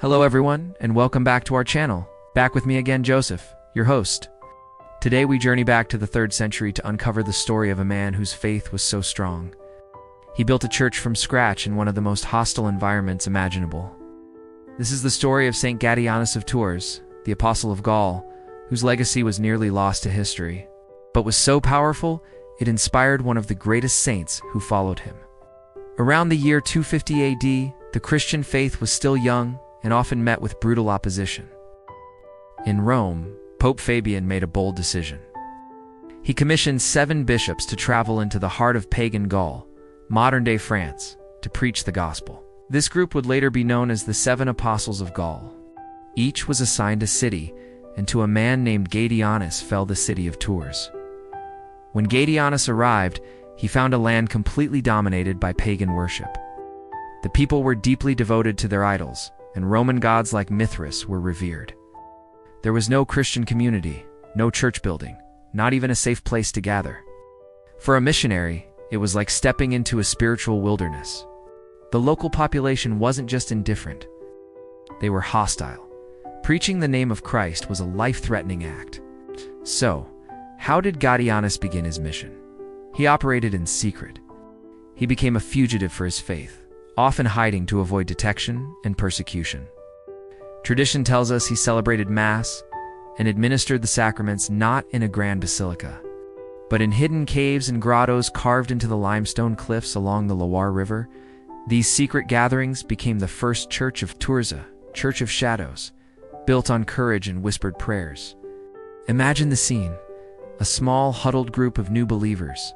Hello everyone, and welcome back to our channel. Back with me again, Joseph, your host. Today we journey back to the 3rd century to uncover the story of a man whose faith was so strong. He built a church from scratch in one of the most hostile environments imaginable. This is the story of Saint Gatianus of Tours, the apostle of Gaul, whose legacy was nearly lost to history, but was so powerful it inspired one of the greatest saints who followed him. Around the year 250 AD, the Christian faith was still young and often met with brutal opposition. In Rome, Pope Fabian made a bold decision. He commissioned 7 bishops to travel into the heart of pagan Gaul, modern-day France, to preach the gospel. This group would later be known as the 7 Apostles of Gaul. Each was assigned a city, and to a man named Gatianus fell the city of Tours. When Gatianus arrived, he found a land completely dominated by pagan worship. The people were deeply devoted to their idols, and Roman gods like Mithras were revered. There was no Christian community, no church building, not even a safe place to gather. For a missionary, it was like stepping into a spiritual wilderness. The local population wasn't just indifferent, they were hostile. Preaching the name of Christ was a life-threatening act. So, how did Gatianus begin his mission? He operated in secret. He became a fugitive for his faith, often hiding to avoid detection and persecution. Tradition tells us he celebrated Mass and administered the sacraments not in a grand basilica, but in hidden caves and grottos carved into the limestone cliffs along the Loire River. These secret gatherings became the first church of Tours, Church of Shadows, built on courage and whispered prayers. Imagine the scene: a small, huddled group of new believers,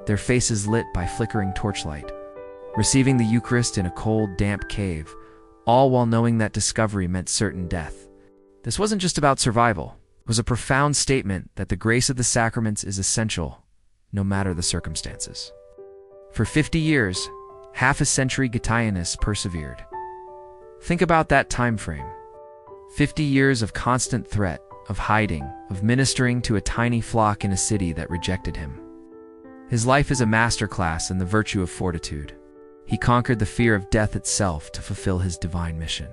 their faces lit by flickering torchlight, receiving the Eucharist in a cold, damp cave, all while knowing that discovery meant certain death. This wasn't just about survival. It was a profound statement that the grace of the sacraments is essential, no matter the circumstances. For 50 years, half a century, Gatianus persevered. Think about that time frame. 50 years of constant threat, of hiding, of ministering to a tiny flock in a city that rejected him. His life is a masterclass in the virtue of fortitude. He conquered the fear of death itself to fulfill his divine mission.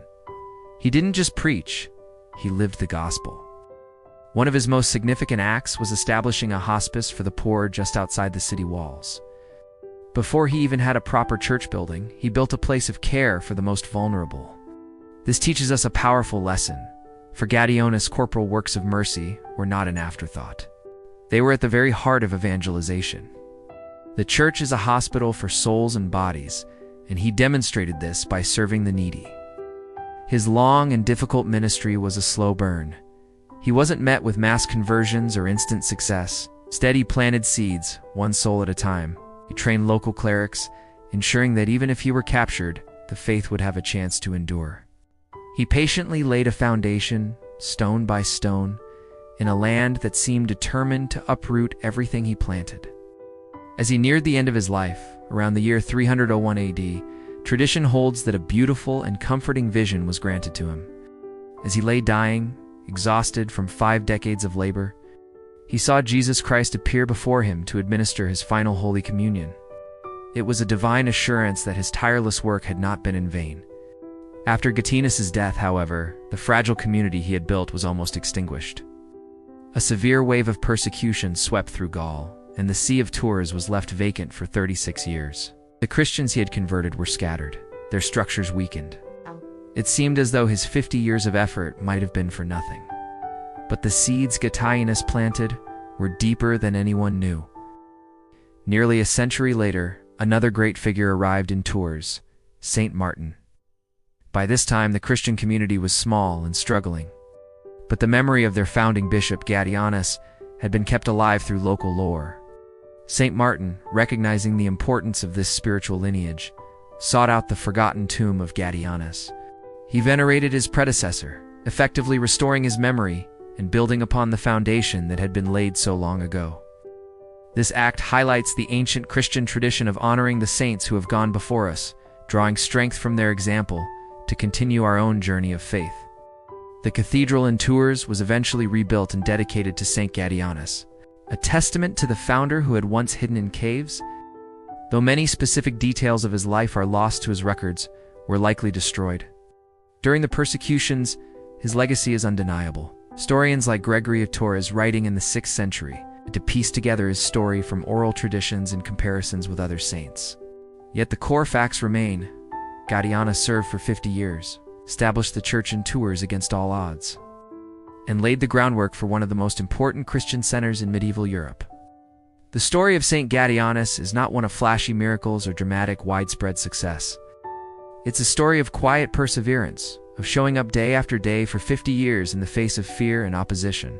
He didn't just preach, he lived the gospel. One of his most significant acts was establishing a hospice for the poor just outside the city walls. Before he even had a proper church building, he built a place of care for the most vulnerable. This teaches us a powerful lesson. For Gatianus, corporal works of mercy were not an afterthought. They were at the very heart of evangelization. The church is a hospital for souls and bodies, and he demonstrated this by serving the needy. His long and difficult ministry was a slow burn. He wasn't met with mass conversions or instant success. Instead, he planted seeds, one soul at a time. He trained local clerics, ensuring that even if he were captured, the faith would have a chance to endure. He patiently laid a foundation, stone by stone, in a land that seemed determined to uproot everything he planted. As he neared the end of his life, around the year 301 AD, tradition holds that a beautiful and comforting vision was granted to him. As he lay dying, exhausted from 5 decades of labor, he saw Jesus Christ appear before him to administer his final Holy Communion. It was a divine assurance that his tireless work had not been in vain. After Gatianus' death, however, the fragile community he had built was almost extinguished. A severe wave of persecution swept through Gaul, and the See of Tours was left vacant for 36 years. The Christians he had converted were scattered, their structures weakened. It seemed as though his 50 years of effort might have been for nothing. But the seeds Gatianus planted were deeper than anyone knew. Nearly a century later, another great figure arrived in Tours, Saint Martin. By this time, the Christian community was small and struggling, but the memory of their founding bishop, Gatianus, had been kept alive through local lore. Saint Martin, recognizing the importance of this spiritual lineage, sought out the forgotten tomb of Gatianus. He venerated his predecessor, effectively restoring his memory and building upon the foundation that had been laid so long ago. This act highlights the ancient Christian tradition of honoring the saints who have gone before us, drawing strength from their example to continue our own journey of faith. The cathedral in Tours was eventually rebuilt and dedicated to Saint Gatianus, a testament to the founder who had once hidden in caves. Though many specific details of his life are lost to his records, were likely destroyed. During the persecutions, his legacy is undeniable. Historians like Gregory of Tours, writing in the 6th century, to piece together his story from oral traditions and comparisons with other saints. Yet the core facts remain. Gatianus served for 50 years, established the church in Tours against all odds, and laid the groundwork for one of the most important Christian centers in medieval Europe. The story of Saint Gatianus is not one of flashy miracles or dramatic, widespread success. It's a story of quiet perseverance, of showing up day after day for 50 years in the face of fear and opposition.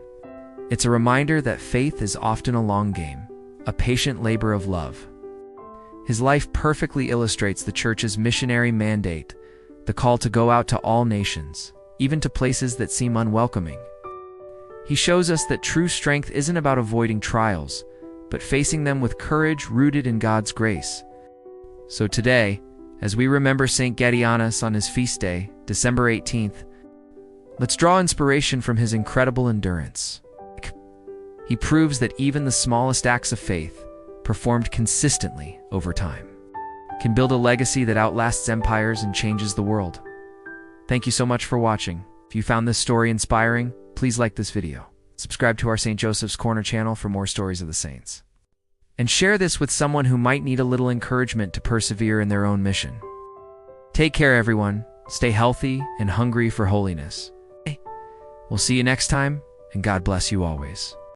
It's a reminder that faith is often a long game, a patient labor of love. His life perfectly illustrates the Church's missionary mandate, the call to go out to all nations, even to places that seem unwelcoming. He shows us that true strength isn't about avoiding trials, but facing them with courage rooted in God's grace. So today, as we remember Saint Gatianus on his feast day, December 18th, let's draw inspiration from his incredible endurance. He proves that even the smallest acts of faith, performed consistently over time, can build a legacy that outlasts empires and changes the world. Thank you so much for watching. If you found this story inspiring, please like this video. Subscribe to our St. Joseph's Corner channel for more stories of the saints. And share this with someone who might need a little encouragement to persevere in their own mission. Take care, everyone. Stay healthy and hungry for holiness. We'll see you next time, and God bless you always.